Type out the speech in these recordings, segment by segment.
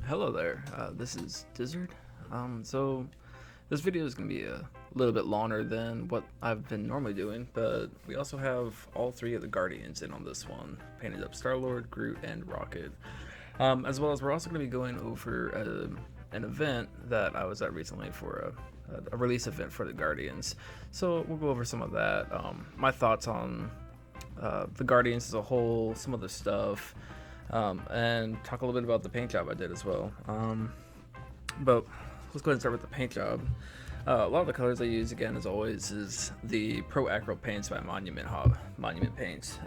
Hello there, this is Dizzard. So this video is going to be a little bit longer than what I've been normally doing, but we also have all three of the Guardians in on this one, painted up Star-Lord, Groot, and Rocket. As well as we're also going to be going over an event that I was at recently for a release event for the Guardians. So we'll go over some of that, my thoughts on the Guardians as a whole, some of the stuff, and talk a little bit about the paint job I did as well. But let's go ahead and start with the paint job. A lot of the colors I use, again, as always, is the Pro Acryl paints by Monument Paints.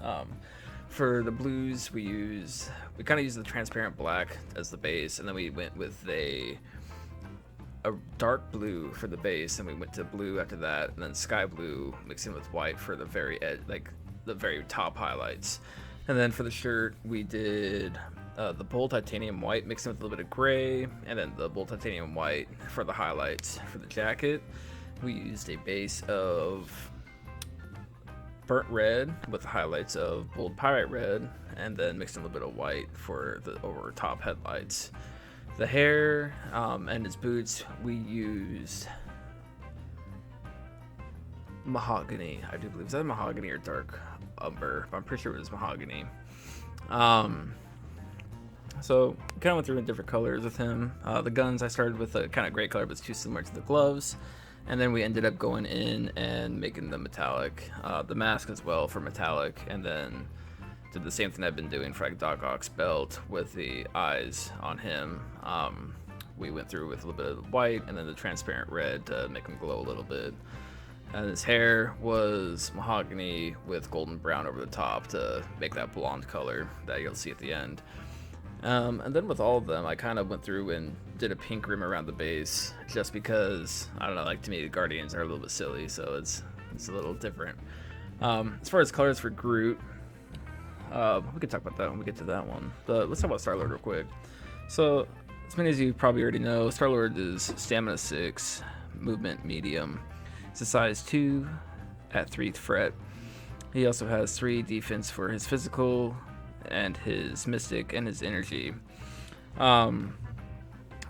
For the blues, we kind of use the transparent black as the base, and then we went with a dark blue for the base, and we went to blue after that, and then sky blue mixed in with white for the very edge, like the very top highlights. And then for the shirt, we did the bold titanium white mixed in with a little bit of gray, and then the bold titanium white for the highlights. For the jacket, we used a base of burnt red with the highlights of bold pyrite red, and then mixed in a little bit of white for the over top headlights. The hair and his boots, we used mahogany, I do believe. Is that mahogany or dark umber? I'm pretty sure it was mahogany. So kind of went through in different colors with him. The guns, I started with a kind of gray color, but it's too similar to the gloves. And then we ended up going in and making the metallic, the mask as well for metallic, and then did the same thing I've been doing for like Doc Ock's belt with the eyes on him. We went through with a little bit of white and then the transparent red to make him glow a little bit. And his hair was mahogany with golden brown over the top to make that blonde color that you'll see at the end. And then with all of them, I kind of went through and did a pink rim around the base, just because, I don't know, like to me the Guardians are a little bit silly, so it's a little different. As far as colors for Groot, we can talk about that when we get to that one. But let's talk about Star-Lord real quick. So, as many as you probably already know, Star-Lord is stamina 6, movement medium. It's a size 2 at 3th fret. He also has 3 defense for his physical and his mystic and his energy. I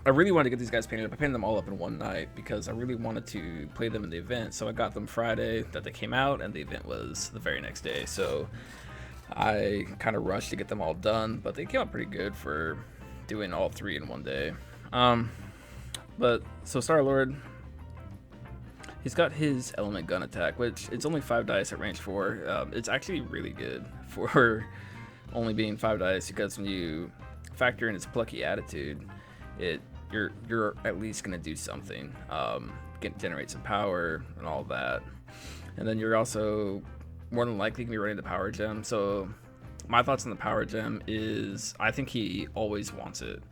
really wanted to get these guys painted up. I painted them all up in one night because I really wanted to play them in the event. So I got them Friday that they came out, and the event was the very next day. So I kind of rushed to get them all done, but they came out pretty good for doing all 3 in one day. But so Star-Lord, he's got his element gun attack, which it's only 5 dice at range 4. It's actually really good for only being 5 dice, because when you factor in his plucky attitude, you're at least gonna do something, generate some power and all that. And then you're also more than likely gonna be running the power gem. So my thoughts on the power gem is I think he always wants it.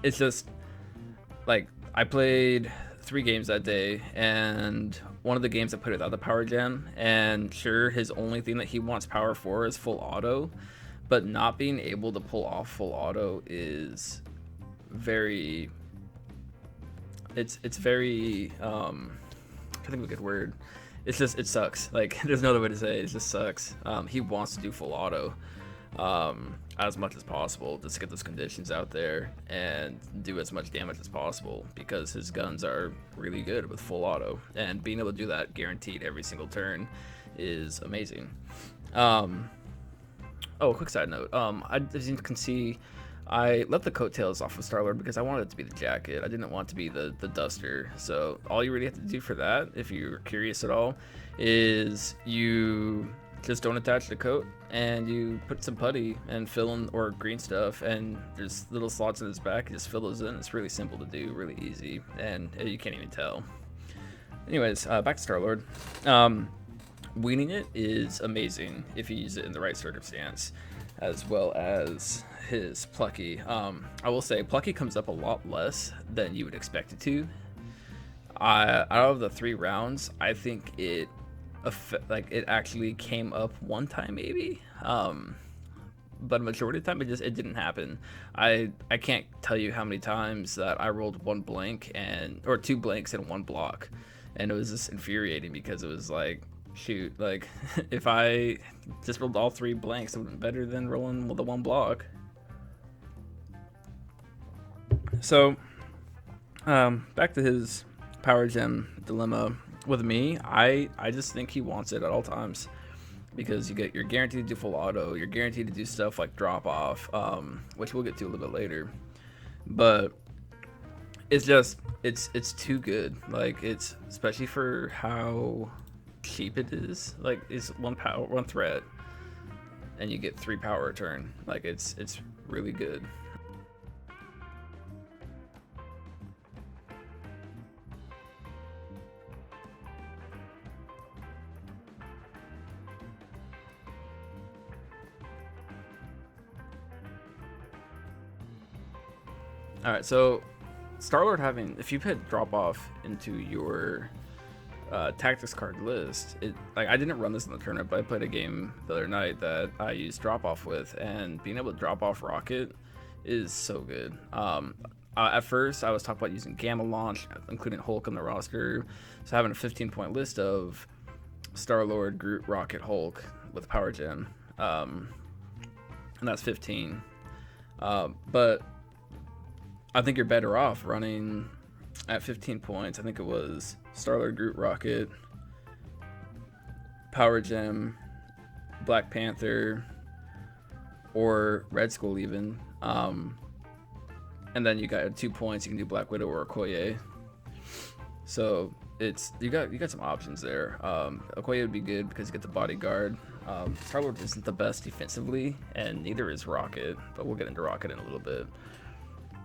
It's just like I played 3 games that day, and one of the games I put without the power gem, and sure, his only thing that he wants power for is full auto, but not being able to pull off full auto is very, it's very, I think of a good word. It's just, it sucks. Like, there's no other way to say it. It just sucks. He wants to do full auto as much as possible, just to get those conditions out there and do as much damage as possible, because his guns are really good with full auto, and being able to do that guaranteed every single turn is amazing. Oh, quick side note. As you can see, I left the coattails off of Star-Lord because I wanted it to be the jacket. I didn't want it to be the duster. So all you really have to do for that, if you're curious at all, is you just don't attach the coat, and you put some putty and fill in, or green stuff, and there's little slots in his back. You just fill those in. It's really simple to do, really easy, and you can't even tell. Anyways, back to Star-Lord. Weaning it is amazing if you use it in the right circumstance, as well as his plucky. I will say plucky comes up a lot less than you would expect it to. Out of the 3 rounds, I think it actually came up 1 time maybe, but a majority of the time it didn't happen. I can't tell you how many times that I rolled 1 blank or 2 blanks and 1 block, and it was just infuriating, because it was like, shoot, like if I just rolled all 3 blanks, it would have been better than rolling with the 1 block. So, back to his power gem dilemma. With me, I just think he wants it at all times because you're guaranteed to do full auto. You're guaranteed to do stuff like drop off, which we'll get to a little bit later. But it's just it's too good. Like, it's especially for how cheap it is. Like, it's one threat, and you get 3 power return. Like, it's really good. All right, so Star-Lord if you put drop off into your tactics card list, like, I didn't run this in the tournament, but I played a game the other night that I used drop off with, and being able to drop off rocket is so good. At first, I was talking about using Gamma Launch, including Hulk on the roster, so having a 15-point list of Star-Lord, Groot, Rocket, Hulk with Power Gem, and that's 15. But I think you're better off running at 15 points. I think it was Star-Lord, Groot, Rocket, Power Gem, Black Panther, or Red Skull even. And then you got 2 points. You can do Black Widow or Okoye. So you got some options there. Okoye would be good because you get the bodyguard. Star-Lord isn't the best defensively, and neither is Rocket. But we'll get into Rocket in a little bit.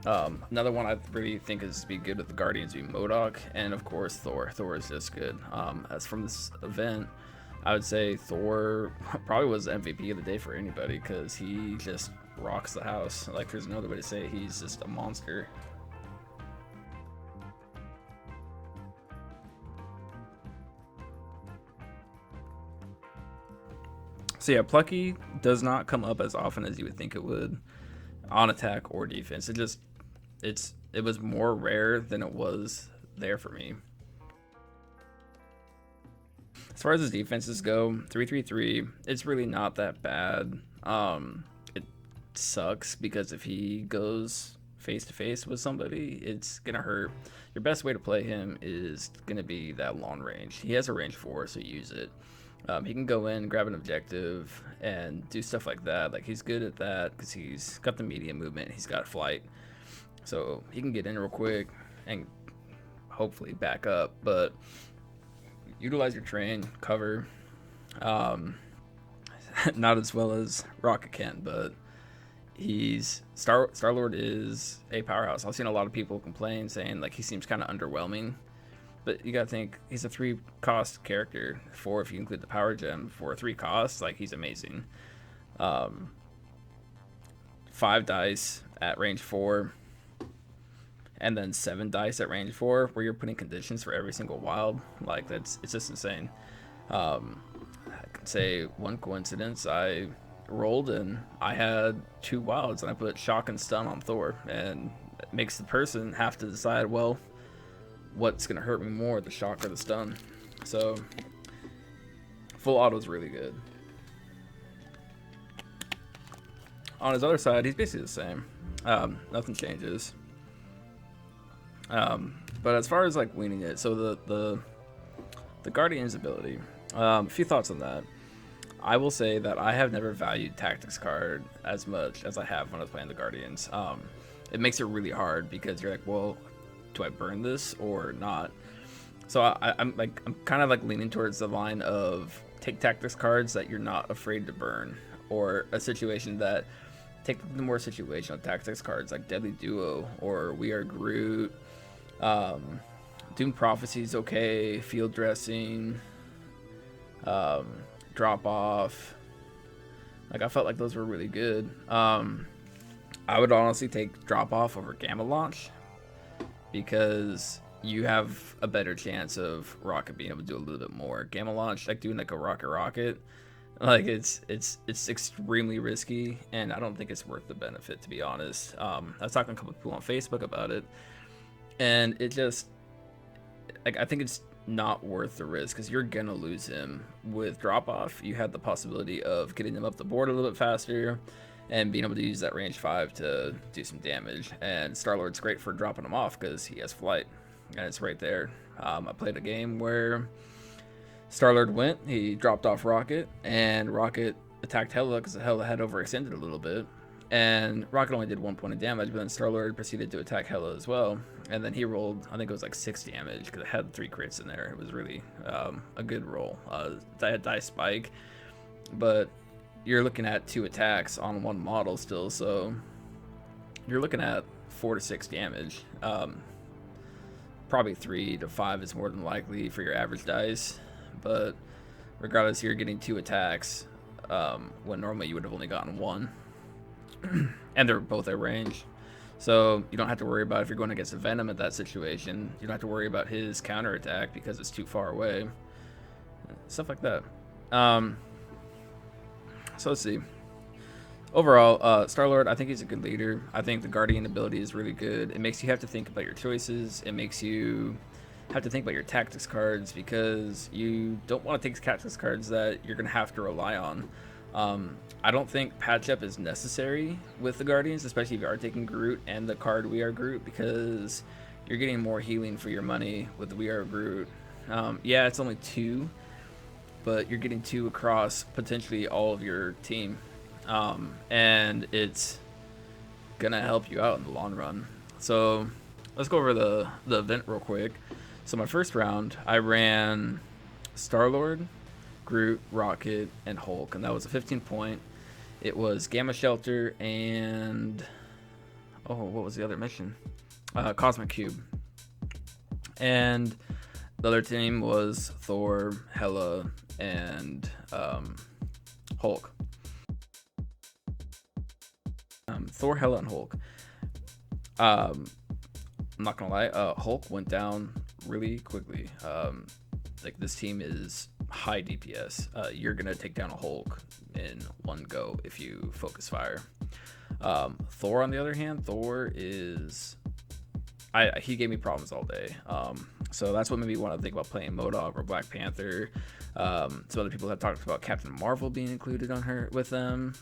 Another one I really think is be good with the Guardians would be MODOK, and of course Thor. Thor is just good. As from this event, I would say Thor probably was the MVP of the day for anybody because he just rocks the house. Like, there's no other way to say it. He's just a monster. So yeah, Plucky does not come up as often as you would think it would on attack or defense. It was more rare than it was there for me. As far as his defenses go, 3-3-3, it's really not that bad. It sucks because if he goes face to face with somebody, it's gonna hurt. Your best way to play him is gonna be that long range. He has a range 4, so use it. He can go in, grab an objective, and do stuff like that. Like, he's good at that because he's got the medium movement. He's got flight. So he can get in real quick and hopefully back up, but utilize your train, cover. Not as well as Rocket can, but Star-Lord is a powerhouse. I've seen a lot of people complain saying like he seems kind of underwhelming, but you gotta think he's a 3-cost character. 4 if you include the power gem. For 3 costs, like, he's amazing. 5 dice at range 4. And then 7 dice at range 4, where you're putting conditions for every single wild. Like, it's just insane. I can say one coincidence, I rolled and I had 2 wilds, and I put shock and stun on Thor, and it makes the person have to decide, well, what's gonna hurt me more, the shock or the stun? So full auto is really good. On his other side, he's basically the same. Nothing changes. But as far as like weaning it, so the Guardian's ability, a few thoughts on that. I will say that I have never valued Tactics card as much as I have when I was playing the Guardians. It makes it really hard because you're like, well, do I burn this or not? So I'm kind of like leaning towards the line of take Tactics cards that you're not afraid to burn, or a situation that take the more situational Tactics cards like Deadly Duo or We Are Groot. Doom Prophecy's okay, Field Dressing, Drop Off. Like, I felt like those were really good. I would honestly take Drop Off over Gamma Launch because you have a better chance of Rocket being able to do a little bit more. Gamma Launch, like doing like a rocket, like it's extremely risky, and I don't think it's worth the benefit, to be honest. I was talking to a couple people on Facebook about it, and it just, like, I think it's not worth the risk because you're gonna lose him with drop off. You had the possibility of getting him up the board a little bit faster, and being able to use that range 5 to do some damage. And Star-Lord's great for dropping him off because he has flight, and it's right there. I played a game where Star-Lord went, he dropped off Rocket, and Rocket attacked Hela because Hela had overextended a little bit. And Rocket only did 1 point of damage, but then Star-Lord proceeded to attack Hela as well. And then he rolled, I think it was like 6 damage because it had 3 crits in there. It was really a good roll. I had die spike, but you're looking at 2 attacks on 1 model still, so you're looking at 4 to 6 damage. Probably 3 to 5 is more than likely for your average dice, but regardless, you're getting 2 attacks when normally you would have only gotten 1. And they're both at range, so you don't have to worry about if you're going against a Venom at that situation. You don't have to worry about his counterattack because it's too far away, stuff like that. So let's see. Overall, Star-Lord, I think he's a good leader. I think the Guardian ability is really good. It makes you have to think about your choices. It makes you have to think about your tactics cards because you don't want to take tactics cards that you're going to have to rely on. I don't think patch up is necessary with the Guardians, especially if you are taking Groot and the card We Are Groot, because you're getting more healing for your money with the We Are Groot. Yeah, it's only 2, but you're getting 2 across potentially all of your team, and it's gonna help you out in the long run. So let's go over the event real quick. So my first round, I ran Star-Lord, Groot, Rocket, and Hulk, and that was a 15 point. It was Gamma Shelter and what was the other mission? Cosmic Cube. And the other team was Thor, Hela, and Hulk. Thor, Hela, and Hulk. I'm not gonna lie, Hulk went down really quickly. Like, this team is high DPS. You're gonna take down a Hulk in 1 go if you focus fire. Thor, on the other hand, Thor is he gave me problems all day. So that's what made me want to think about playing MODOK or Black Panther. Some other people have talked about Captain Marvel being included on her with them.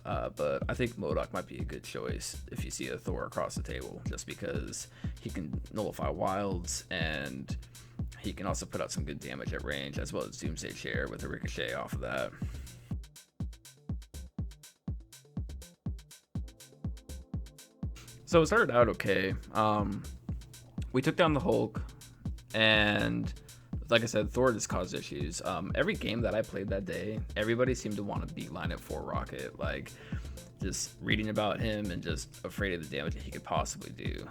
But I think MODOK might be a good choice if you see a Thor across the table, just because he can nullify wilds and he can also put out some good damage at range, as well as Doomsday Chair with a ricochet off of that. So it started out okay. We took down the Hulk, and like I said, Thor just caused issues. Every game that I played that day, everybody seemed to want to beeline it for Rocket, like just reading about him and just afraid of the damage that he could possibly do.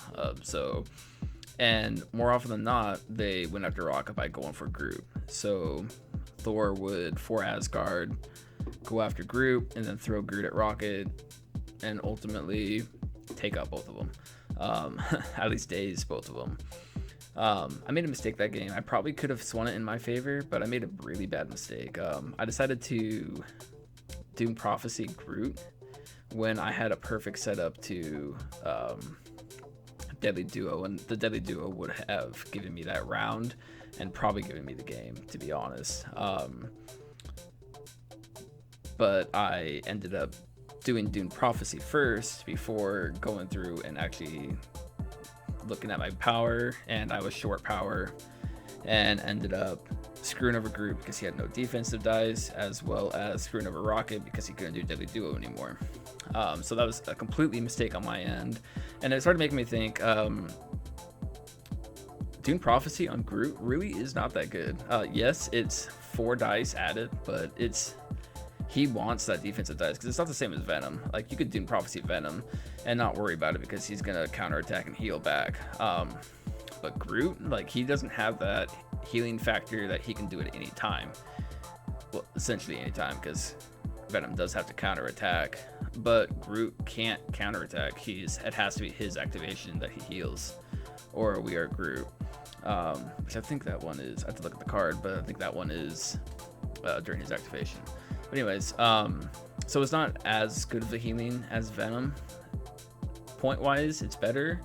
And more often than not, they went after Rocket by going for Groot. So Thor would, for Asgard, go after Groot and then throw Groot at Rocket and ultimately take out both of them. At least daze both of them. I made a mistake that game. I probably could have swung it in my favor, but I made a really bad mistake. I decided to Doom Prophecy Groot when I had a perfect setup to Deadly Duo, and the Deadly Duo would have given me that round and probably given me the game, to be honest. But I ended up doing Doom Prophecy first before going through and actually looking at my power, and I was short power and ended up screwing over Groot because he had no defensive dice, as well as screwing over Rocket because he couldn't do Deadly Duo anymore. So that was a completely mistake on my end, and it started making me think Doom Prophecy on Groot really is not that good. Yes, it's 4 dice added, but he wants that defensive dice because it's not the same as Venom. Like, you could Doom Prophecy Venom and not worry about it because he's gonna counterattack and heal back. But Groot, like, he doesn't have that healing factor that he can do at any time. Well, essentially any time, because Venom does have to counterattack, but Groot can't counterattack. It has to be his activation that he heals, or We Are Groot. Which I think that one is, I have to look at the card, but I think that one is during his activation. But anyways, so it's not as good of a healing as Venom. Point wise, it's better,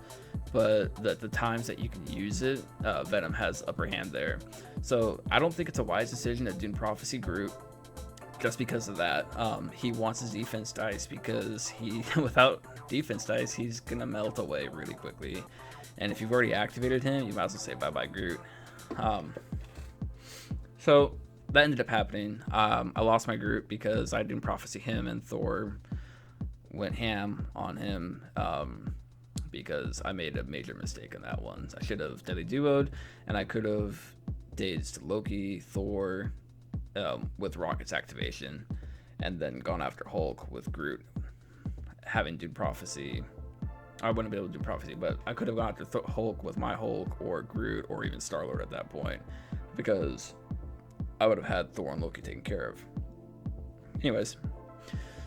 but the times that you can use it, Venom has upper hand there. So I don't think it's a wise decision to Doom Prophecy Groot. just because of that. He wants his defense dice because he, without defense dice, he's gonna melt away really quickly. And if you've already activated him, you might as well say bye-bye Groot. So that ended up happening. I lost my Groot because I didn't prophecy him, and Thor went ham on him because I made a major mistake in that one. I should have deadly duoed, and I could have dazed Loki, Thor, with Rocket's activation, and then gone after Hulk with Groot having Dude Prophecy. I wouldn't be able to do Prophecy, but I could have gone after Hulk with my Hulk, or Groot, or even Star-Lord at that point, because I would have had Thor and Loki taken care of. Anyways,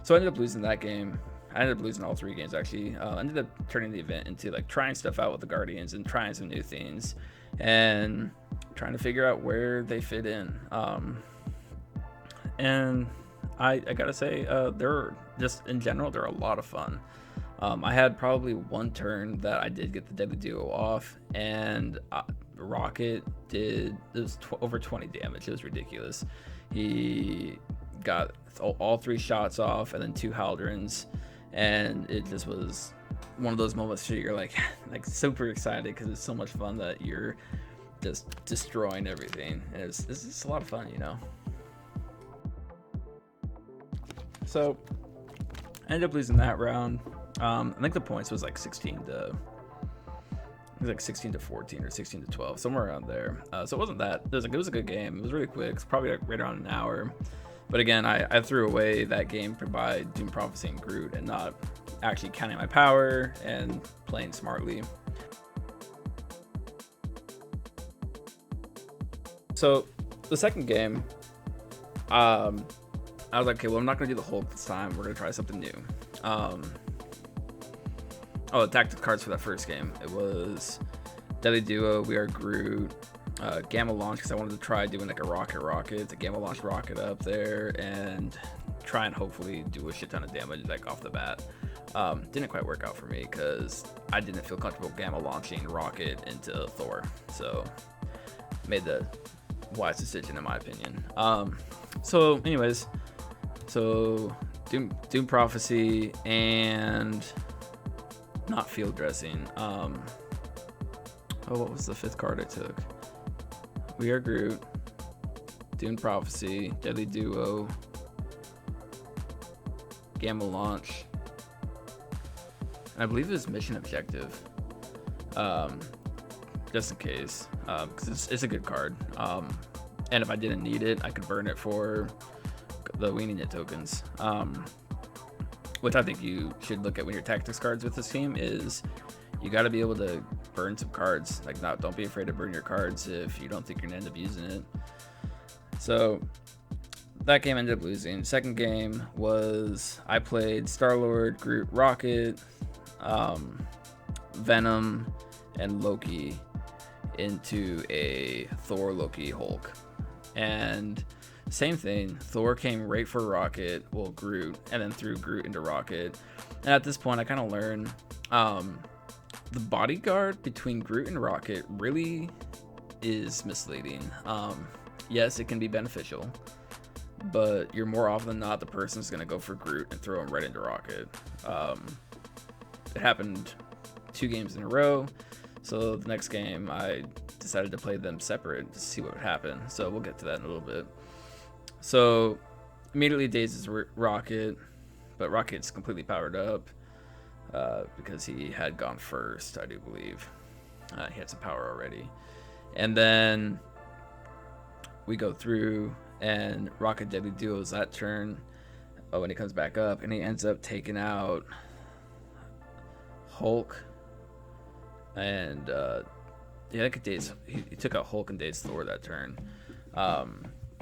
so I ended up losing that game. I ended up losing all 3 games, actually. I ended up turning the event into like trying stuff out with the Guardians and trying some new things and trying to figure out where they fit in. And I gotta say, they're just in general, they're a lot of fun. I had probably one turn that I did get the deadly duo off, and Rocket did over 20 damage. It was ridiculous. He got all 3 shots off and then 2 Haldrins, and it just was one of those moments where you're like super excited because it's so much fun that you're just destroying everything, and it's just a lot of fun, you know. So I ended up losing that round. I think the points was like 16 to 14 or 16 to 12, somewhere around there. So it wasn't that. It was a good game. It was really quick. It's probably like right around an hour. But again, I threw away that game by Doom Prophecy and Groot and not actually counting my power and playing smartly. So the second game, I was like, okay, well, I'm not going to do the Hulk this time. We're going to try something new. The tactic cards for that first game. It was Deadly Duo, We Are Groot, Gamma Launch, because I wanted to try doing like a rocket, the Gamma Launch rocket up there, and try and hopefully do a shit ton of damage like off the bat. Didn't quite work out for me because I didn't feel comfortable Gamma Launching rocket into Thor. So made the wise decision in my opinion. So anyways, so Doom Prophecy and not field dressing. What was the 5th card I took? We Are Groot, Doom Prophecy, Deadly Duo, Gamma Launch, and I believe it was Mission Objective. Just in case, because it's a good card. And if I didn't need it, I could burn it for the Weenie Knit tokens. Which I think you should look at when your tactics cards with this team is you got to be able to burn some cards. Like, don't be afraid to burn your cards if you don't think you're gonna end up using it. So that game ended up losing. Second game was I played Star-Lord, Groot, Rocket, Venom, and Loki into a Thor, Loki, Hulk. And same thing, Thor came right for Rocket, well, Groot, and then threw Groot into Rocket. And at this point, I kind of learned the bodyguard between Groot and Rocket really is misleading. Yes, it can be beneficial, but you're more often than not the person's going to go for Groot and throw him right into Rocket. It happened 2 games in a row, so the next game I decided to play them separate to see what would happen. So we'll get to that in a little bit. So immediately dazes Rocket, but Rocket's completely powered up because he had gone first, I do believe. He had some power already. And then we go through, and Rocket Deadly Duos that turn when he comes back up, and he ends up taking out Hulk. And he took out Hulk and dazed Thor that turn.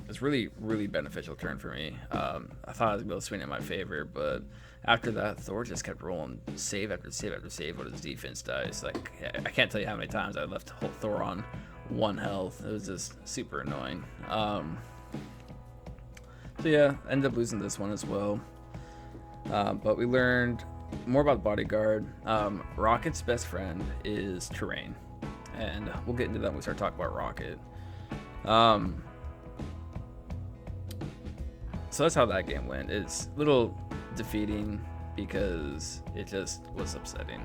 It's really, really beneficial turn for me. I thought I was going to be able to swing in my favor, but after that, Thor just kept rolling save after save after save with his defense dice. Like, I can't tell you how many times I left Thor on 1 health. It was just super annoying. So yeah, ended up losing this one as well. But we learned more about the bodyguard. Rocket's best friend is terrain, and we'll get into that when we start talking about Rocket. So that's how that game went. It's a little defeating because it just was upsetting.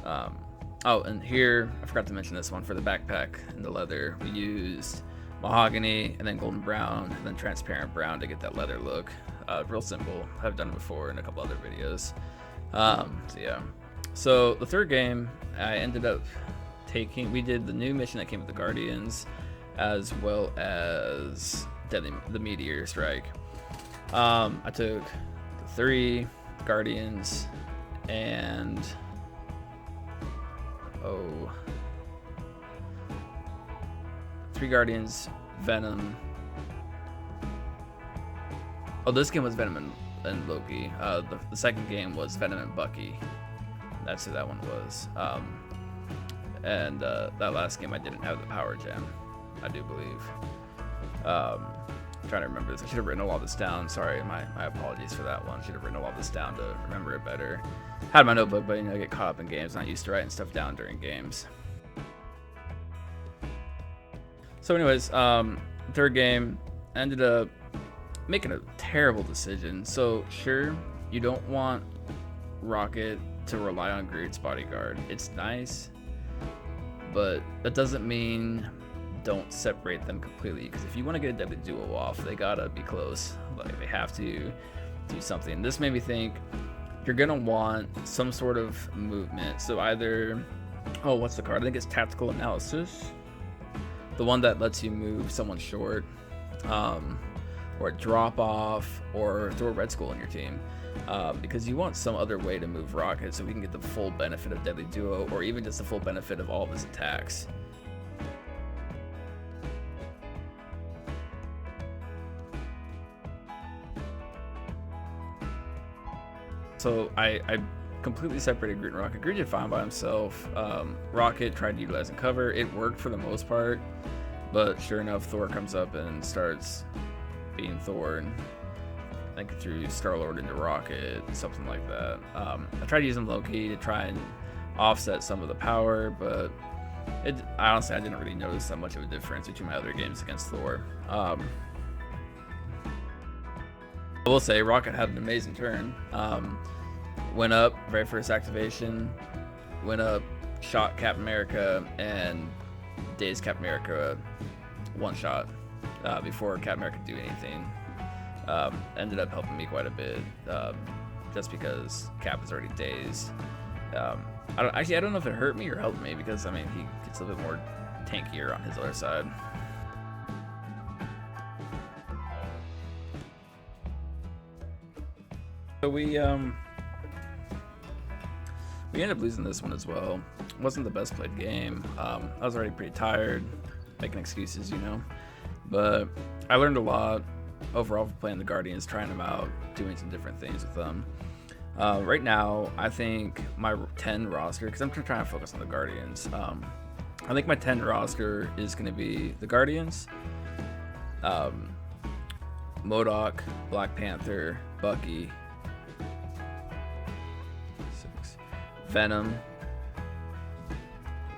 Oh, and here, I forgot to mention this one for the backpack and the leather. We used mahogany and then golden brown and then transparent brown to get that leather look. Real simple. I've done it before in a couple other videos. So yeah. So the third game, I ended up we did the new mission that came with the Guardians, as well as the Meteor Strike. I took the 3 Guardians and 3 Guardians, Venom. Oh, this game was Venom and Loki. The second game was Venom and Bucky. That's who that one was. And that last game I didn't have the power gem, I do believe. I'm trying to remember this. I should have written all this down. Sorry, my apologies for that one. Should have written all this down to remember it better. Had my notebook, but I get caught up in games. Not used to writing stuff down during games. So anyways, third game, I ended up making a terrible decision. So sure, you don't want Rocket to rely on Groot's bodyguard. It's nice, but that doesn't mean don't separate them completely, because if you want to get a deadly duo off, they gotta be close. Like, they have to do something. This made me think you're gonna want some sort of movement. So either, what's the card? I think it's Tactical Analysis, the one that lets you move someone short, or drop off, or throw a Red Skull in your team. Because you want some other way to move Rocket so we can get the full benefit of Deadly Duo, or even just the full benefit of all of his attacks. So I completely separated Groot and Rocket. Groot did fine by himself. Rocket tried utilizing cover. It worked for the most part, but sure enough, Thor comes up and starts being Thor, and I think threw Star-Lord into Rocket, something like that. I tried using Loki to try and offset some of the power, but honestly, I didn't really notice that much of a difference between my other games against Thor. I will say Rocket had an amazing turn. Went up, very first activation, went up, shot Captain America, and dazed Captain America one shot before Captain America could do anything. Ended up helping me quite a bit, just because Cap is already dazed. I don't know if it hurt me or helped me, because I mean, he gets a little bit more tankier on his other side. So we ended up losing this one as well. It wasn't the best played game. I was already pretty tired, making excuses, you know. But I learned a lot overall for playing the Guardians, trying them out, doing some different things with them. Right now, I think my 10 roster, because I'm trying to focus on the Guardians. I think my 10 roster is going to be the Guardians, MODOK, Black Panther, Bucky, Venom,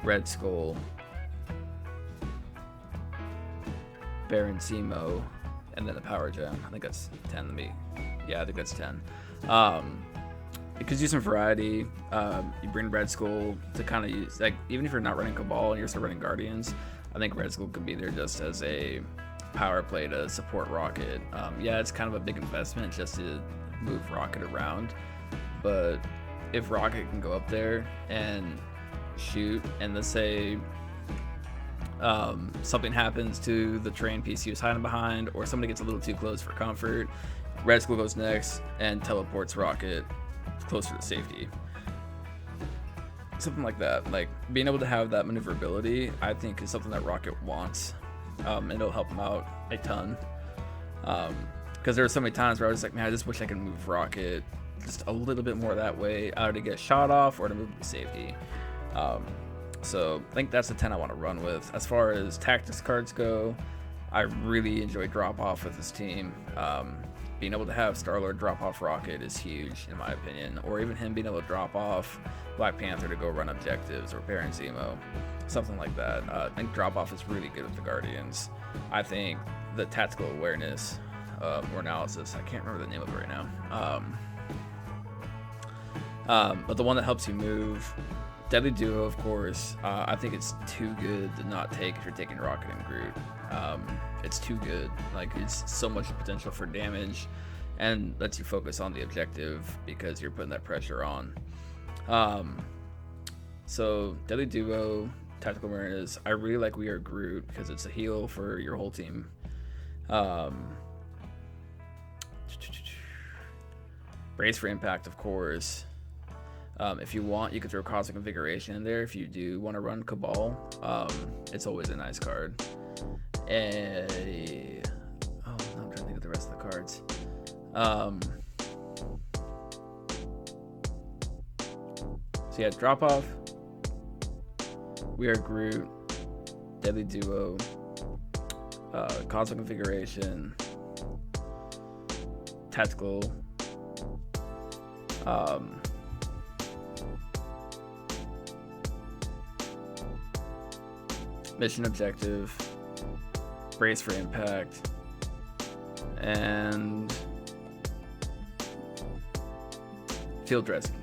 Red Skull, Baron Zemo, and then the Power Gem. I think that's 10. I think that's 10. It gives you some variety. You bring Red Skull to kind of use, like, even if you're not running Cabal and you're still running Guardians, I think Red Skull could be there just as a power play to support Rocket. Yeah, it's kind of a big investment just to move Rocket around, but if Rocket can go up there and shoot, and let's say something happens to the trained piece he was hiding behind, or somebody gets a little too close for comfort, Red Skull goes next and teleports Rocket closer to safety. Something like that. Like, being able to have that maneuverability, I think, is something that Rocket wants, and it'll help him out a ton. Because there were so many times where I was like, man, I just wish I could move Rocket just a little bit more that way, either to get shot off or to move to safety. So I think that's the 10 I want to run with. As far as tactics cards go, I really enjoy drop off with this team. Being able to have Star-Lord drop off Rocket is huge, in my opinion, or even him being able to drop off Black Panther to go run objectives, or Baron Zemo, something like that. I think drop off is really good with the Guardians. I think the tactical awareness more analysis. I can't remember the name of it right now. But the one that helps you move, Deadly Duo, of course. I think it's too good to not take if you're taking Rocket and Groot. It's too good. Like, it's so much potential for damage, and lets you focus on the objective because you're putting that pressure on. So Deadly Duo, Tactical Awareness. I really like We Are Groot because it's a heal for your whole team. Brace for Impact, of course. If you want, you could throw Cosmic Configuration in there. If you do want to run Cabal, it's always a nice card. And now I'm trying to think of the rest of the cards. So yeah, Drop Off, We Are Groot, Deadly Duo, Cosmic Configuration, Tactical, Mission Objective, Brace for Impact, and Field Dressing.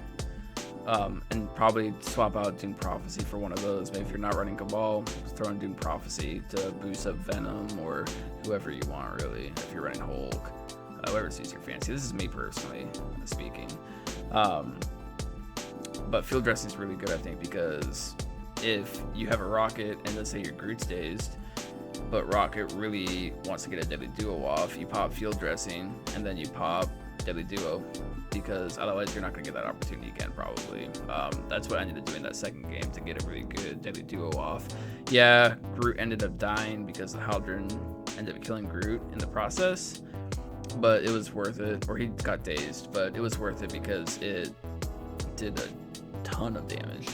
And probably swap out Doom Prophecy for one of those. Maybe if you're not running Cabal, throw in Doom Prophecy to boost up Venom or whoever you want, really. If you're running Hulk, whoever suits your fancy. This is me personally speaking. But Field Dressing is really good, I think, because if you have a Rocket and let's say your Groot's dazed, but Rocket really wants to get a Deadly Duo off, you pop Field Dressing and then you pop Deadly Duo, because otherwise you're not going to get that opportunity again, probably. That's what I ended up doing that second game to get a really good Deadly Duo off. Yeah, Groot ended up dying because the Haldren ended up killing Groot in the process, but it was worth it. Or he got dazed, but it was worth it because it did a ton of damage.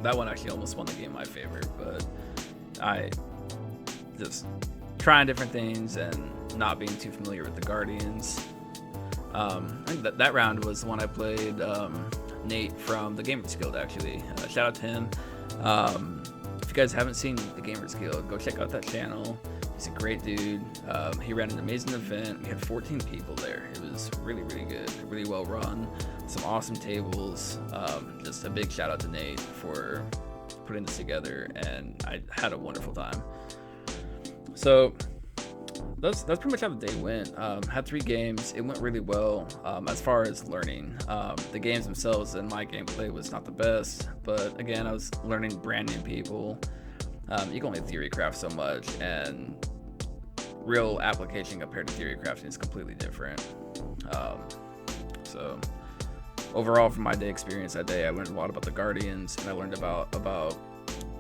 That one actually almost won the game in my favor, but I just trying different things and not being too familiar with the Guardians. I think that round was the one I played Nate from the Gamers Guild, actually. Shout out to him. If you guys haven't seen the Gamers Guild, go check out that channel. He's a great dude. He ran an amazing event. We had 14 people there. It was really, really good, really well run. Some awesome tables. Just a big shout out to Nate for putting this together, and I had a wonderful time. So that's pretty much how the day went. Had 3 games. It went really well as far as learning. The games themselves and my gameplay was not the best, but again, I was learning brand new people. You can only theory craft so much, and real application compared to theory crafting is completely different. So overall, from my day experience that day, I learned a lot about the Guardians, and I learned about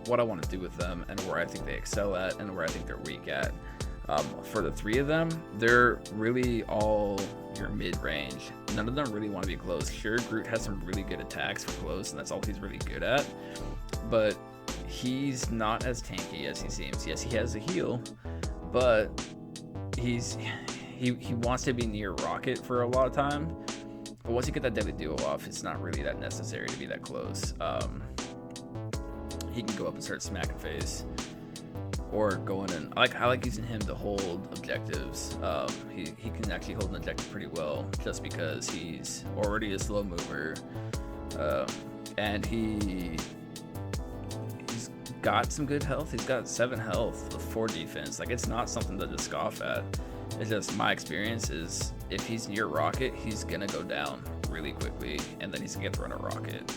what I want to do with them and where I think they excel at and where I think they're weak at. For the 3 of them, they're really all your mid-range. None of them really want to be close. Sure, Groot has some really good attacks for close, and that's all he's really good at, but he's not as tanky as he seems. Yes, he has a heal, but he wants to be near Rocket for a lot of time. But once you get that Deadly Duo off, it's not really that necessary to be that close. He can go up and start smacking face, or go in and I like using him to hold objectives. He can actually hold an objective pretty well, just because he's already a slow mover, and he's got some good health. He's got 7 health with 4 defense. Like, it's not something to just scoff at. It's just my experience is if he's near Rocket, he's gonna go down really quickly, and then he's gonna get thrown a Rocket.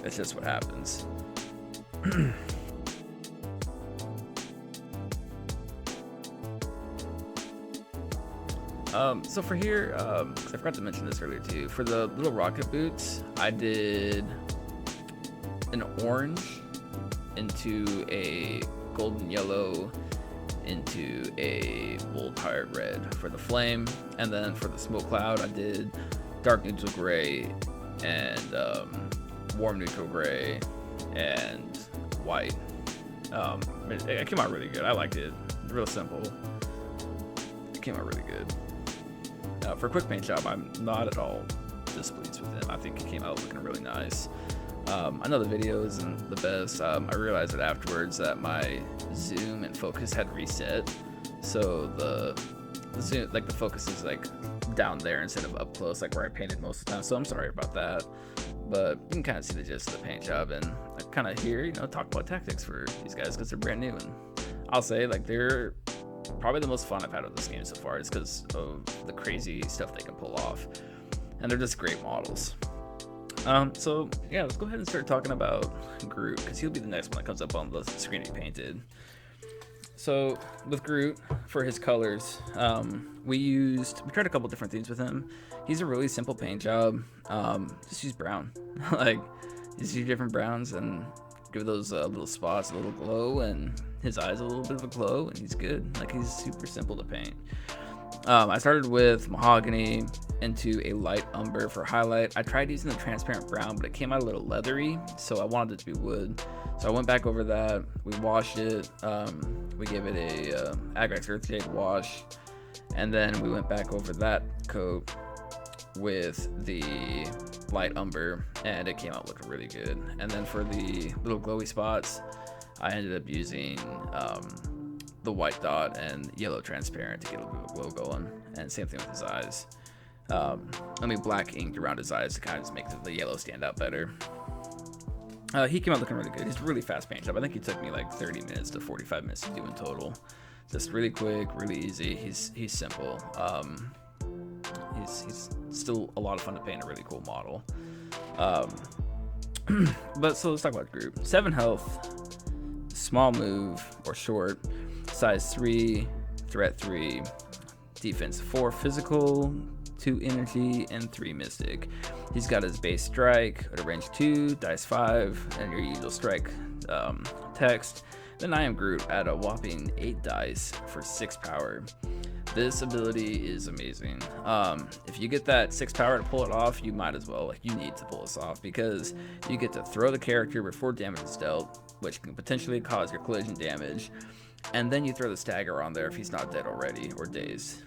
It's just what happens. So for here, 'cause I forgot to mention this earlier too, for the little rocket boots, I did an orange into a golden yellow into a bold pirate red for the flame, and then for the smoke cloud, I did dark neutral gray and warm neutral gray and white. It came out really good. I liked it. Real simple. It came out really good. For a quick paint job, I'm not at all displeased with him. I think he came out looking really nice. I know the video isn't the best. I realized it afterwards that my zoom and focus had reset. so the focus is like down there instead of up close, like where I painted most of the time. So I'm sorry about that, but you can kind of see the gist of the paint job, and I kind of here, you know, talk about tactics for these guys because they're brand new, and I'll say like they're probably the most fun I've had with this game so far, is because of the crazy stuff they can pull off, and they're just great models. So yeah, let's go ahead and start talking about Groot, because he'll be the next one that comes up on the screen he painted. So with Groot, for his colors, we tried a couple different things with him. He's a really simple paint job. Just use brown, like just use different browns and give those little spots a little glow, and his eyes a little bit of a glow, and he's good. Like, he's super simple to paint. I started with mahogany into a light umber for highlight. I tried using the transparent brown, but it came out a little leathery, so I wanted it to be wood. So I went back over that. We washed it. We gave it a Agrax Earthshade wash, and then we went back over that coat with the light umber, and it came out looking really good. And then for the little glowy spots, I ended up using the white dot and yellow transparent to get a little bit of glow going, and same thing with his eyes. Black inked around his eyes to kind of just make the yellow stand out better. He came out looking really good. He's a really fast paint job. I think he took me like 30 minutes to 45 minutes to do in total. Just really quick, really easy. He's simple. He's still a lot of fun to paint, a really cool model. But so let's talk about Groot. 7 health, small move or short, size 3, threat 3, defense 4 physical, 2 energy, and 3 mystic. He's got his base strike at a range 2, dice 5, and your usual strike text. Then I am Groot at a whopping 8 dice for 6 power. This ability is amazing. If you get that 6 power to pull it off, you might as well. Like, you need to pull this off, because you get to throw the character before damage is dealt, which can potentially cause your collision damage, and then you throw the stagger on there if he's not dead already or dazed.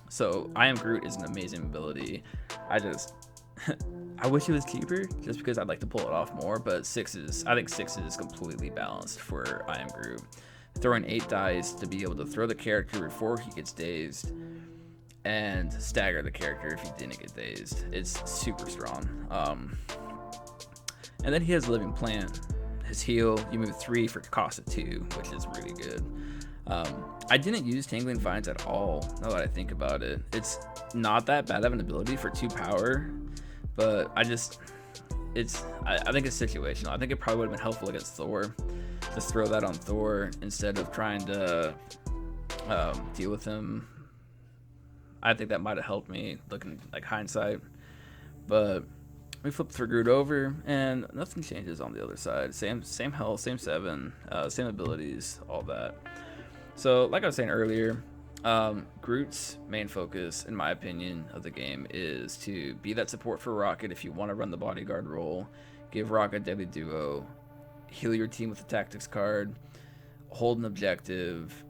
So I am Groot is an amazing ability. I wish it was cheaper, just because I'd like to pull it off more, but I think 6 is completely balanced for I am Groot. Throwing 8 dice to be able to throw the character before he gets dazed, and stagger the character if he didn't get dazed. It's super strong. And then he has Living Plant. His heal, you move 3 for cost of 2, which is really good. I didn't use Tangling Vines at all, now that I think about it. It's not that bad of an ability for 2 power, but I think it's situational. I think it probably would have been helpful against Thor. Just throw that on Thor instead of trying to deal with him. I think that might have helped me, looking like hindsight. But we flip for Groot over, and nothing changes on the other side. Same health, same 7, same abilities, all that. So, like I was saying earlier, Groot's main focus, in my opinion, of the game is to be that support for Rocket if you want to run the bodyguard role, give Rocket deadly duo, heal your team with a tactics card, hold an objective,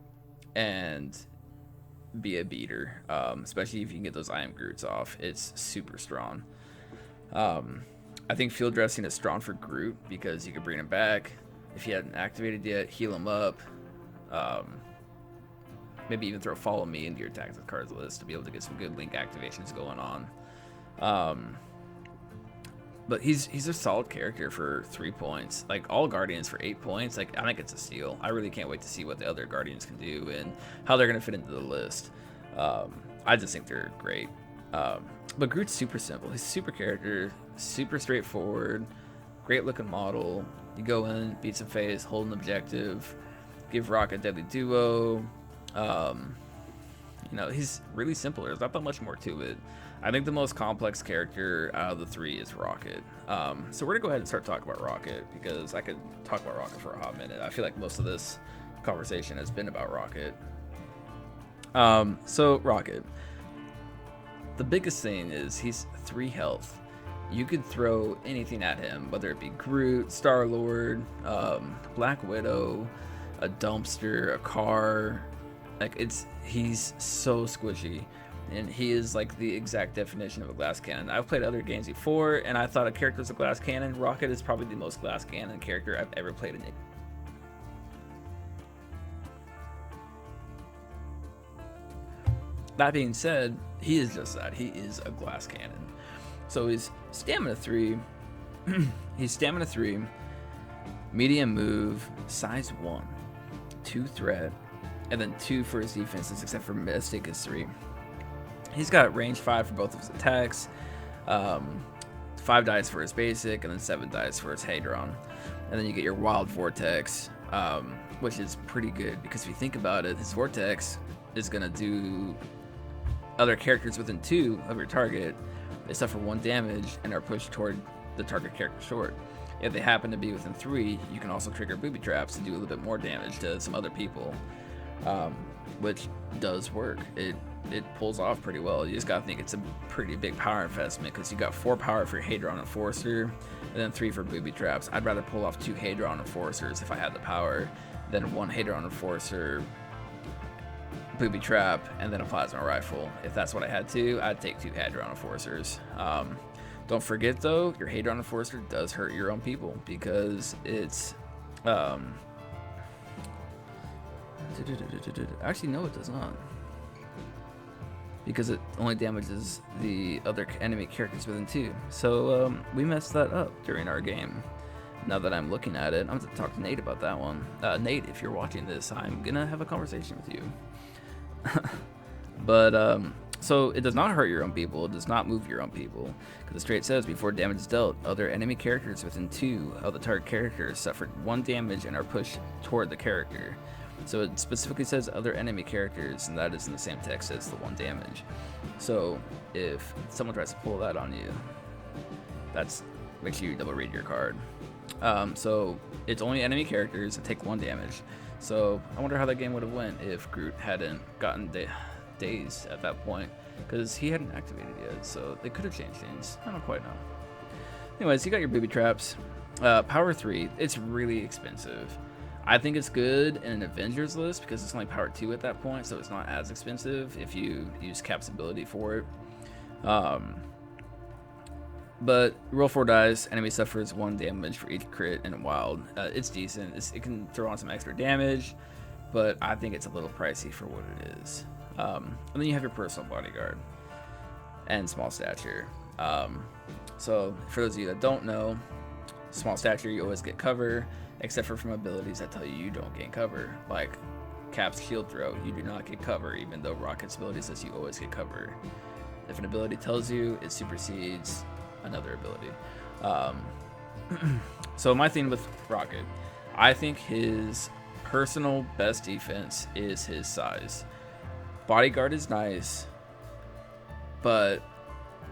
and be a beater, especially if you can get those I am Groots off. It's super strong. I think field dressing is strong for Groot because you can bring him back if he hadn't activated yet, heal him up, maybe even throw Follow Me into your tactics cards list to be able to get some good link activations going on. But he's a solid character for 3 points. Like, all Guardians for 8 points, like, I think it's a steal. I really can't wait to see what the other Guardians can do and how they're going to fit into the list. I just think they're great. But Groot's super simple. He's a super character, super straightforward, great looking model. You go in, beat some face, hold an objective, give Rocket deadly duo. He's really simple. There's not that much more to it. I think the most complex character out of the 3 is Rocket. So we're gonna go ahead and start talking about Rocket, because I could talk about Rocket for a hot minute. I feel like most of this conversation has been about Rocket. So Rocket, the biggest thing is he's 3 health. You could throw anything at him, whether it be Groot, Star-Lord, Black Widow, a dumpster, a car. Like, he's so squishy, and he is like the exact definition of a glass cannon. I've played other games before, and I thought a character was a glass cannon. Rocket is probably the most glass cannon character I've ever played in it. that being said, he is just that. He is a glass cannon. So he's stamina 3. He's stamina 3, medium move, size 1, 2 threat, and then 2 for his defenses, except for Mystic is 3. He's got range 5 for both of his attacks, 5 dice for his basic, and then 7 dice for his Hadron. And then you get your Wild Vortex, which is pretty good, because if you think about it, his Vortex is going to do other characters within 2 of your target. They suffer 1 damage and are pushed toward the target character short. If they happen to be within 3, you can also trigger booby traps to do a little bit more damage to some other people, which does work. It pulls off pretty well. You just gotta think it's a pretty big power investment, because you got 4 power for your Hadron Enforcer, and then 3 for booby traps. I'd rather pull off 2 Hadron Enforcers if I had the power than 1 Hadron Enforcer, booby trap, and then a plasma rifle. If that's what I had to, I'd take 2 Hadron Enforcers. Don't forget though, your Hadron Enforcer does hurt your own people, because it's actually no, it does not, because it only damages the other enemy characters within 2. So we messed that up during our game. Now that I'm looking at it, I'm going to talk to Nate about that one. Nate, if you're watching this, I'm gonna have a conversation with you. But so it does not hurt your own people, it does not move your own people, because it straight says before damage is dealt, other enemy characters within 2 of the target character suffered 1 damage and are pushed toward the character. So it specifically says other enemy characters, and that is in the same text as the 1 damage. So if someone tries to pull that on you, that's, make sure you double read your card. So it's only enemy characters that take 1 damage. So I wonder how that game would have went if Groot hadn't gotten dazed at that point, because he hadn't activated yet. So they could have changed things. I don't quite know. Anyways, you got your booby traps. Power 3, it's really expensive. I think it's good in an Avengers list because it's only power 2 at that point, so it's not as expensive if you use Cap's ability for it. But roll 4 dice, enemy suffers 1 damage for each crit and wild. It's decent. It can throw on some extra damage, but I think it's a little pricey for what it is. And then you have your personal bodyguard and small stature. So for those of you that don't know, small stature, you always get cover, except for from abilities that tell you you don't gain cover, like Cap's shield throw. You do not get cover, even though Rocket's ability says you always get cover. If an ability tells you, it supersedes another ability. So my thing with Rocket, I think his personal best defense is his size. Bodyguard is nice, but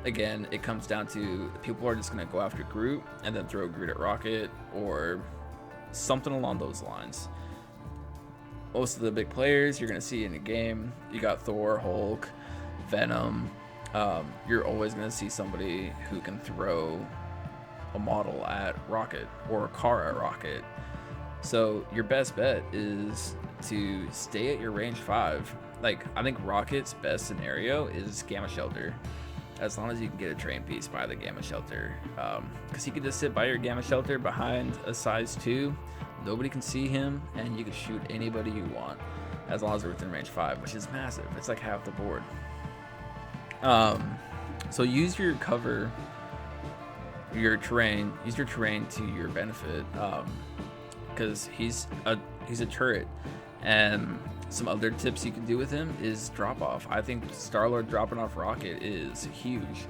again, it comes down to people are just going to go after Groot and then throw Groot at Rocket or something along those lines. Most of the big players you're going to see in a game, you got Thor, Hulk, Venom. You're always going to see somebody who can throw a model at Rocket or a car at Rocket. So your best bet is to stay at your range 5. Like, I think Rocket's best scenario is Gamma Shelter, as long as you can get a train piece by the Gamma Shelter, because he can just sit by your Gamma Shelter behind a size 2, nobody can see him, and you can shoot anybody you want as long as they're within range 5, which is massive. It's like half the board. So use your cover, use your terrain to your benefit, because he's a turret. And some other tips you can do with him is drop off. I think Star-Lord dropping off Rocket is huge.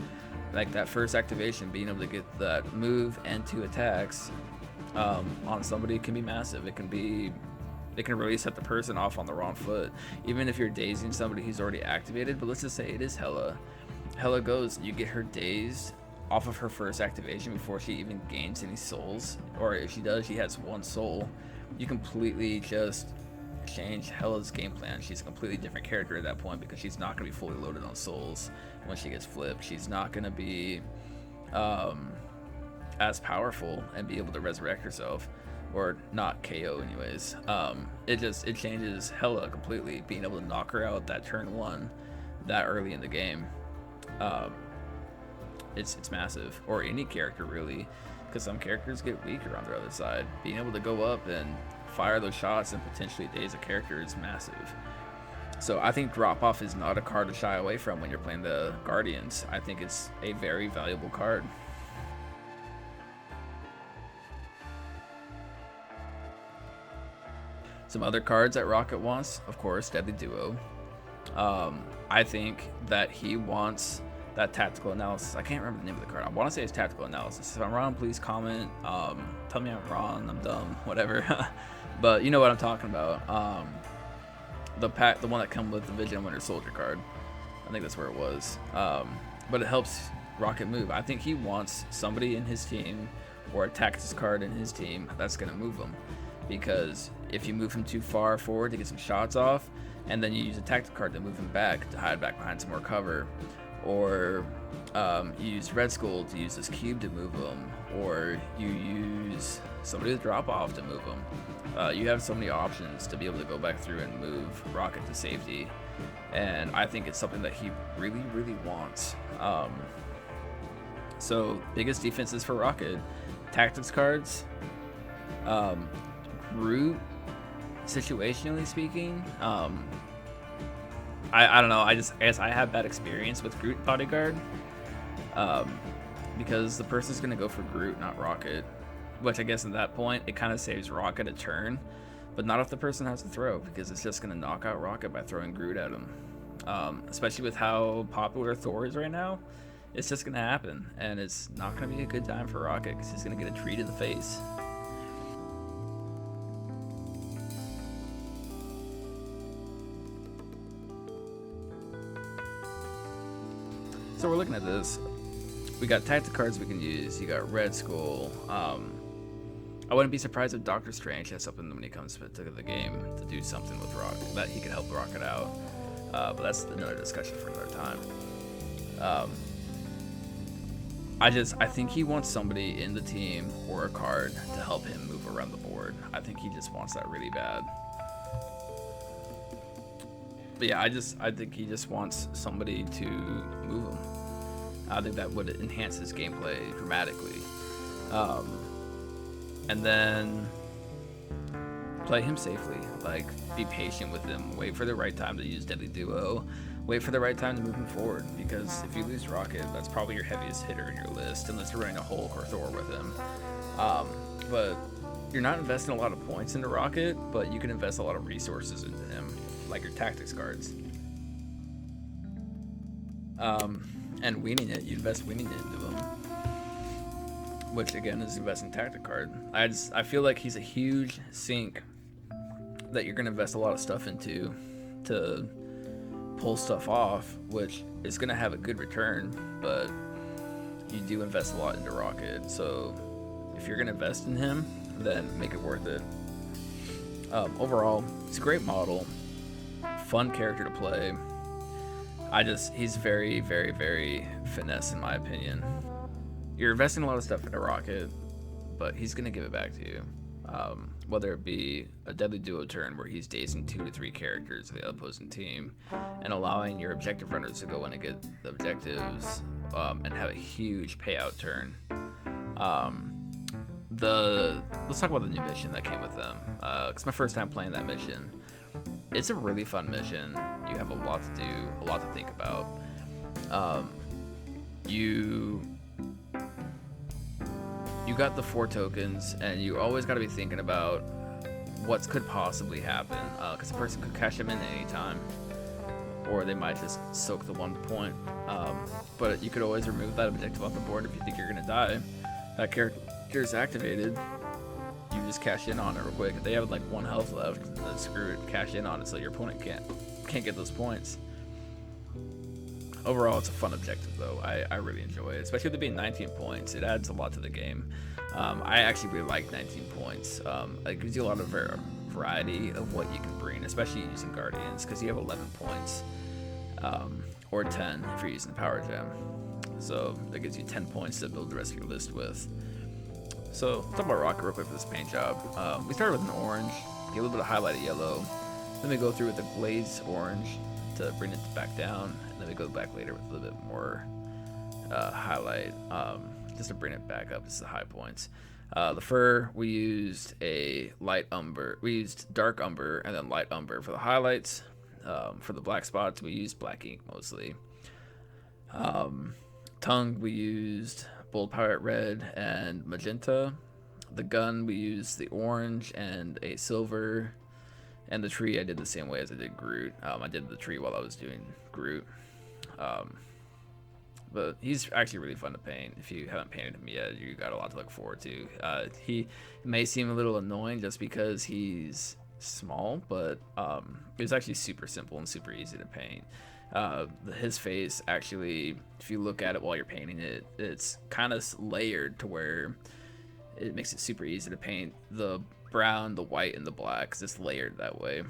Like that first activation, being able to get that move and 2 attacks on somebody can be massive. It can really set the person off on the wrong foot, even if you're dazing somebody who's already activated. But let's just say it is Hela. Hela goes, you get her dazed off of her first activation before she even gains any souls, or if she does, she has 1 soul. You completely just change Hela's game plan. She's a completely different character at that point, because she's not going to be fully loaded on souls when she gets flipped. She's not going to be as powerful and be able to resurrect herself, or not KO anyways. It changes Hela completely, being able to knock her out that turn 1 that early in the game. It's massive, or any character really, because some characters get weaker on their other side. Being able to go up and fire those shots and potentially daze a character is massive. So I think Drop Off is not a card to shy away from when you're playing the Guardians. I think it's a very valuable card. Some other cards that Rocket wants, of course, Deadly Duo. I think that he wants that Tactical Analysis. I can't remember the name of the card. I want to say it's Tactical Analysis. If I'm wrong, please comment. Tell me I'm wrong, I'm dumb, whatever. But you know what I'm talking about. The one that comes with the Vision Winter Soldier card. I think that's where it was. But it helps Rocket move. I think he wants somebody in his team or a tactics card in his team that's going to move him. Because if you move him too far forward to get some shots off, and then you use a tactic card to move him back to hide back behind some more cover, or you use Red Skull to use this cube to move him, or you use somebody with Drop Off to move him. You have so many options to be able to go back through and move Rocket to safety, and I think it's something that he really, really wants. So biggest defenses for Rocket, tactics cards, Groot, situationally speaking. I don't know, I guess I have bad experience with Groot Bodyguard, because the person's gonna go for Groot, not Rocket, which I guess at that point it kind of saves Rocket a turn, but not if the person has to throw, because it's just gonna knock out Rocket by throwing Groot at him. Especially with how popular Thor is right now, it's just gonna happen, and it's not gonna be a good time for Rocket because he's gonna get a treat in the face. So we're looking at this. We got tactic cards we can use. You got Red Skull. I wouldn't be surprised if Doctor Strange has something when he comes to the game to do something with Rocket, that he could help Rocket out. But that's another discussion for another time. I think he wants somebody in the team or a card to help him move around the board. I think he just wants that really bad. But yeah, I think he just wants somebody to move him. I think that would enhance his gameplay dramatically. And then play him safely. Like, be patient with him. Wait for the right time to use Deadly Duo. Wait for the right time to move him forward. Because if you lose Rocket, that's probably your heaviest hitter in your list, unless you're running a Hulk or Thor with him. But you're not investing a lot of points into Rocket, but you can invest a lot of resources into him, like your tactics cards. And weaning it, you invest weaning it into him, which again is investing tactic card. I feel like he's a huge sink that you're gonna invest a lot of stuff into to pull stuff off, which is gonna have a good return, but you do invest a lot into Rocket. So if you're gonna invest in him, then make it worth it. Overall, he's a great model, fun character to play. He's very, very, very finesse in my opinion. You're investing a lot of stuff into Rocket, but he's gonna give it back to you. Whether it be a Deadly Duo turn where he's dazing 2 to 3 characters of the opposing team and allowing your objective runners to go in and get the objectives, and have a huge payout turn. Let's talk about the new mission that came with them. It's my first time playing that mission. It's a really fun mission. You have a lot to do, a lot to think about. You got the 4 tokens, and you always got to be thinking about what could possibly happen, because a person could cash them in at any time, or they might just soak the 1 point. But you could always remove that objective off the board if you think you're gonna die. That character is activated. You just cash in on it real quick. If they have like 1 health left, then screw it, cash in on it so your opponent can't get those points. Overall, it's a fun objective though. I really enjoy it, especially with it being 19 points. It adds a lot to the game. I actually really like 19 points. It gives you a lot of variety of what you can bring, especially using Guardians, because you have 11 points, or 10 if you're using the Power Gem. So that gives you 10 points to build the rest of your list with. So let's talk about Rocket real quick for this paint job. We started with an orange, get a little bit of highlighted yellow, then we go through with a glaze orange to bring it back down, and then we go back later with a little bit more highlight, just to bring it back up to the high points. The fur, we used a light umber. We used dark umber and then light umber for the highlights. For the black spots, we used black ink mostly. Tongue, we used bold pyrite red and magenta. The gun, we used the orange and a silver. And the tree, I did the same way as I did Groot. I did the tree while I was doing Groot. But he's actually really fun to paint. If you haven't painted him yet, you got a lot to look forward to. He may seem a little annoying just because he's small, but it's actually super simple and super easy to paint. His face, actually, if you look at it while you're painting it, it's kind of layered to where it makes it super easy to paint the brown, the white, and the black, 'cause it's layered that way.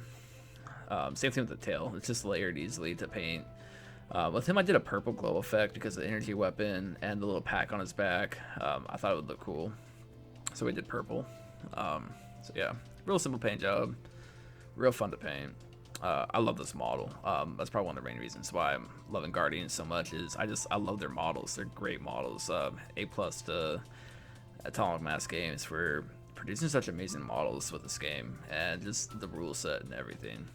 Same thing with the tail. It's just layered easily to paint. With him, I did a purple glow effect because of the energy weapon and the little pack on his back. I thought it would look cool, so we did purple. So yeah, real simple paint job, real fun to paint. I love this model. That's probably one of the main reasons why I'm loving Guardians so much. Is I love their models. They're great models. A+ to Atomic Mass Games for producing such amazing models with this game, and just the rule set and everything.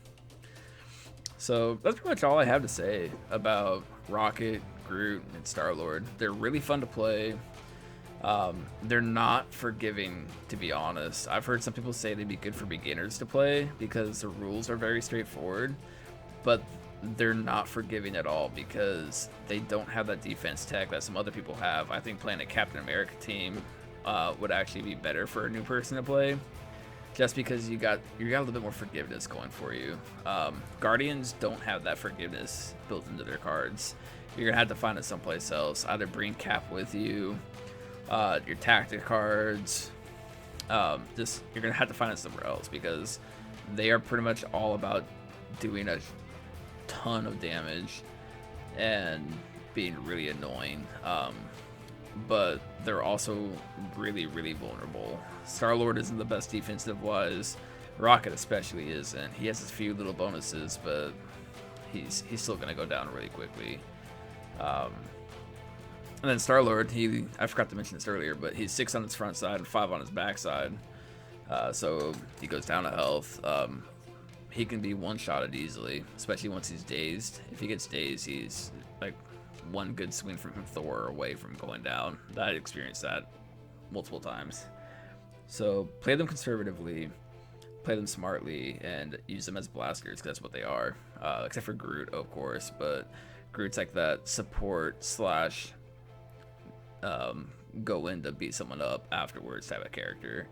So that's pretty much all I have to say about Rocket, Groot, and Star-Lord. They're really fun to play. They're not forgiving, to be honest. I've heard some people say they'd be good for beginners to play because the rules are very straightforward, but they're not forgiving at all because they don't have that defense tech that some other people have. I think playing a Captain America team would actually be better for a new person to play, just because you got a little bit more forgiveness going for you. Guardians don't have that forgiveness built into their cards. You're gonna have to find it someplace else. Either bring Cap with you, your tactic cards. You're gonna have to find it somewhere else because they are pretty much all about doing a ton of damage and being really annoying. But they're also really, really vulnerable. Star-Lord isn't the best defensive-wise. Rocket especially isn't. He has a few little bonuses, but he's still gonna go down really quickly. And then Star-Lord, I forgot to mention this earlier, but he's 6 on his front side and 5 on his back side. So he goes down to health. He can be one-shotted easily, especially once he's dazed. If he gets dazed, he's like one good swing from Thor away from going down. I experienced that multiple times. So play them conservatively, play them smartly, and use them as blasters, because that's what they are. Except for Groot, of course, but Groot's like that support slash go in to beat someone up afterwards type of character.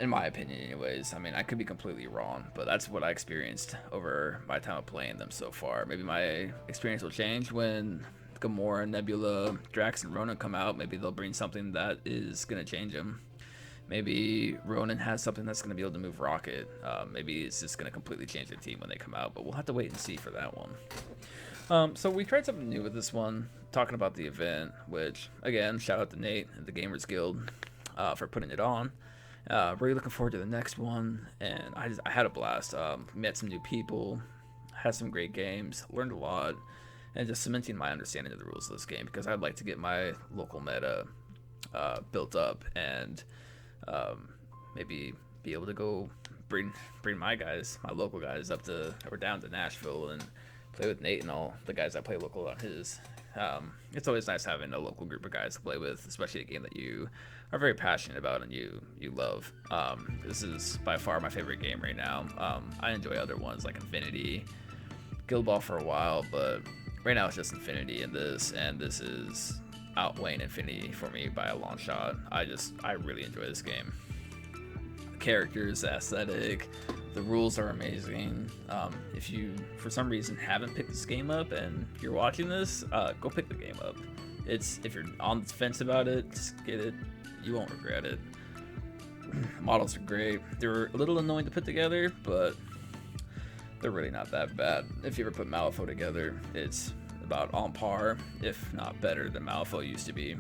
In my opinion, anyways. I mean, I could be completely wrong, but that's what I experienced over my time of playing them so far. Maybe my experience will change when Gamora, Nebula, Drax, and Ronan come out. Maybe they'll bring something that is going to change them. Maybe Ronan has something that's going to be able to move Rocket. Maybe it's just going to completely change the team when they come out, but we'll have to wait and see for that one. So we tried something new with this one, talking about the event, which, again, shout out to Nate and the Gamers Guild for putting it on. Really looking forward to the next one, and I had a blast. Met some new people, had some great games, learned a lot, and just cementing my understanding of the rules of this game, because I'd like to get my local meta built up, and maybe be able to go bring my guys, my local guys, up to or down to Nashville and play with Nate and all the guys that play local on his. It's always nice having a local group of guys to play with, especially a game that you are very passionate about and you love. This is by far my favorite game right now. I enjoy other ones like Infinity, Guild Ball for a while, but right now it's just Infinity and this is outweighing Infinity for me by a long shot. I really enjoy this game. The characters, the aesthetic, the rules are amazing. If you, for some reason, haven't picked this game up and you're watching this, go pick the game up. If you're on the fence about it, just get it. You won't regret it. Models are great. They're a little annoying to put together, but they're really not that bad. If you ever put Malifaux together, it's about on par, if not better than Malifaux used to be.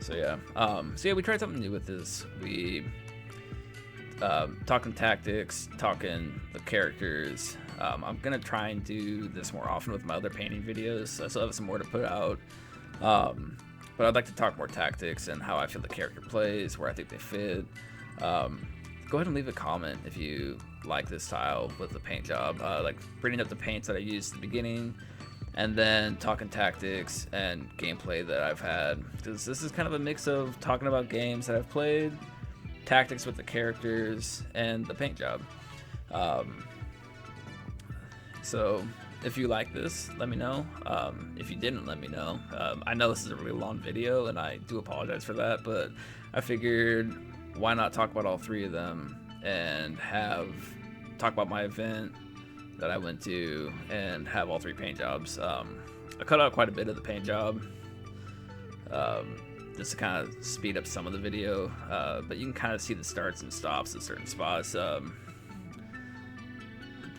So yeah, we tried something new with this. We talking tactics, talking the characters. I'm gonna try and do this more often with my other painting videos. I still have some more to put out, but I'd like to talk more tactics and how I feel the character plays, where I think they fit. Go ahead and leave a comment if you like this style with the paint job, like bringing up the paints that I used at the beginning, and then talking tactics and gameplay that I've had, because this is kind of a mix of talking about games that I've played, tactics with the characters, and the paint job. So if you like this, let me know. If you didn't, let me know. I know this is a really long video, and I do apologize for that, but I figured why not talk about all three of them and talk about my event that I went to and have all three paint jobs. I cut out quite a bit of the paint job just to kind of speed up some of the video, but you can kind of see the starts and stops at certain spots.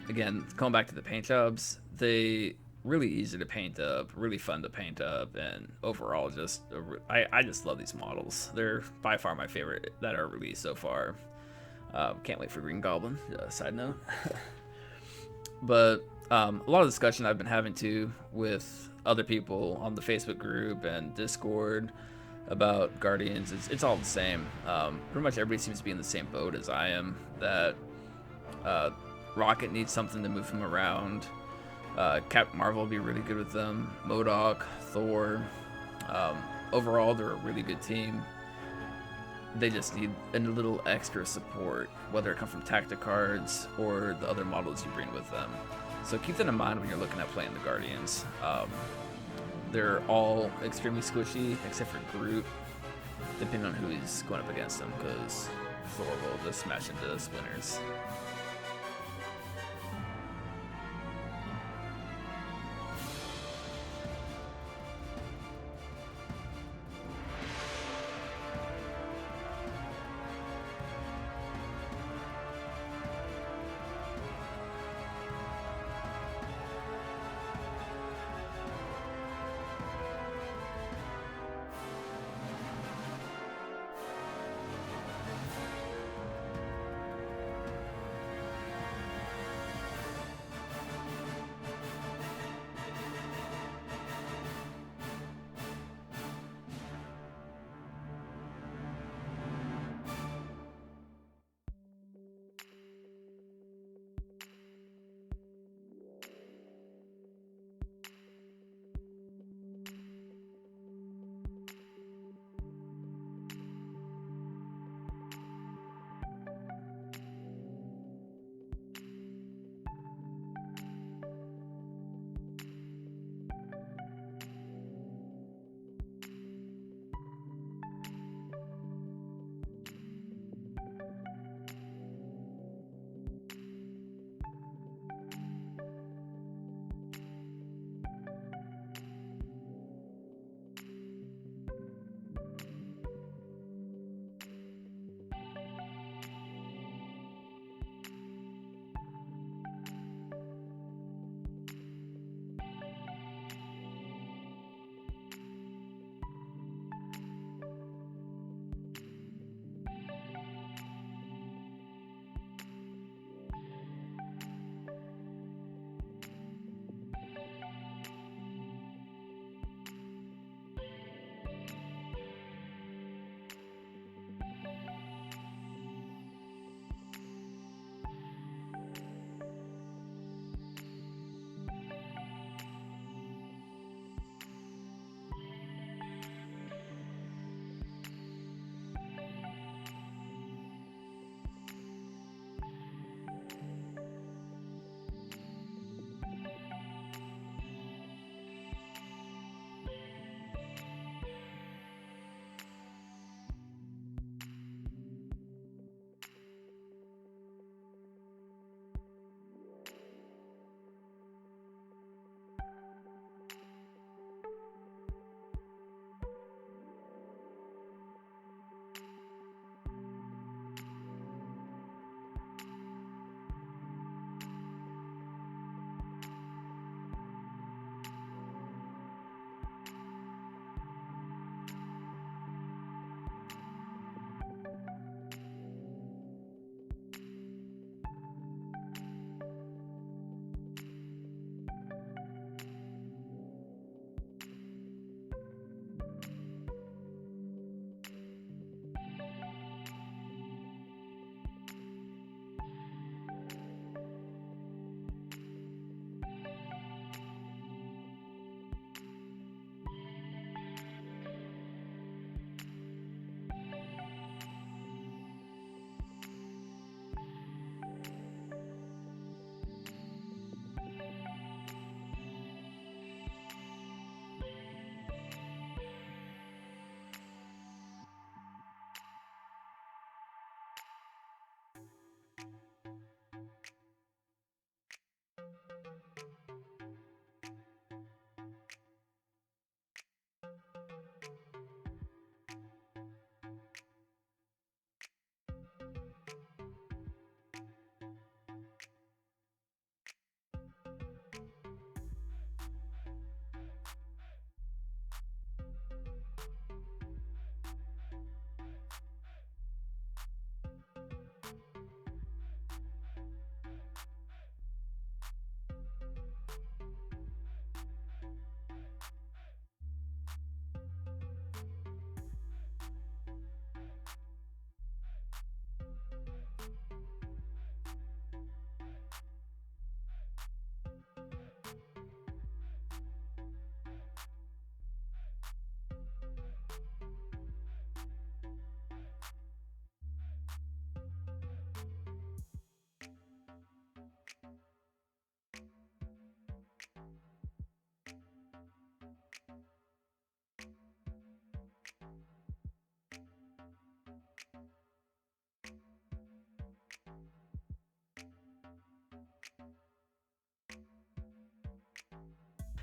Again, going back to the paint jobs, they really easy to paint up, really fun to paint up, and overall just I just love these models. They're by far my favorite that are released so far. Can't wait for Green Goblin, side note. But a lot of discussion I've been having too with other people on the Facebook group and Discord about Guardians, it's all the same. Pretty much everybody seems to be in the same boat as I am, that Rocket needs something to move him around. Captain Marvel will be really good with them. MODOK, Thor. Overall, they're a really good team. They just need a little extra support, whether it comes from tactic cards or the other models you bring with them. So keep that in mind when you're looking at playing the Guardians. They're all extremely squishy, except for Groot, depending on who he's going up against them, because Thor will just smash into splinters.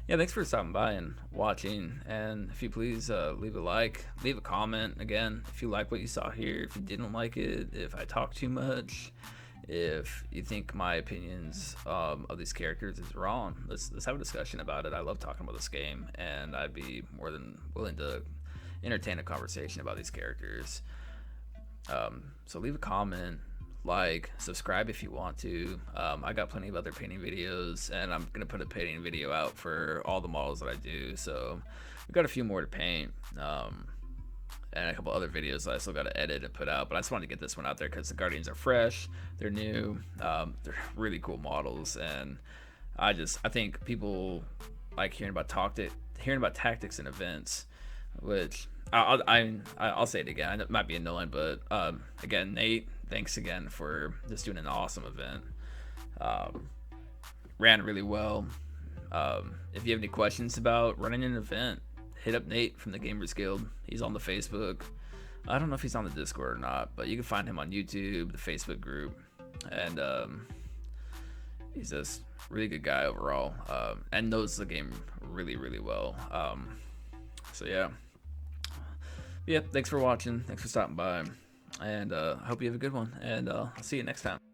Yeah, thanks for stopping by and watching. And if you please leave a like, leave a comment. Again, if you like what you saw here, if you didn't like it, if I talk too much, if you think my opinions of these characters is wrong, let's have a discussion about it. I love talking about this game, and I'd be more than willing to entertain a conversation about these characters. So leave a comment, like, subscribe if you want to. I got plenty of other painting videos, and I'm gonna put a painting video out for all the models that I do, so we've got a few more to paint, and a couple other videos that I still got to edit and put out, but I just wanted to get this one out there because the Guardians are fresh, they're new, they're really cool models, and I think people like hearing about tactics and events, which I'll say it again. It might be a nuln, but again, Nate, thanks again for just doing an awesome event. Ran really well. If you have any questions about running an event, hit up Nate from the Gamers Guild. He's on the Facebook. I don't know if he's on the Discord or not, but you can find him on YouTube, the Facebook group, and he's just a really good guy overall, and knows the game really, really well. So yeah, thanks for watching. Thanks for stopping by, and I hope you have a good one, and I'll see you next time.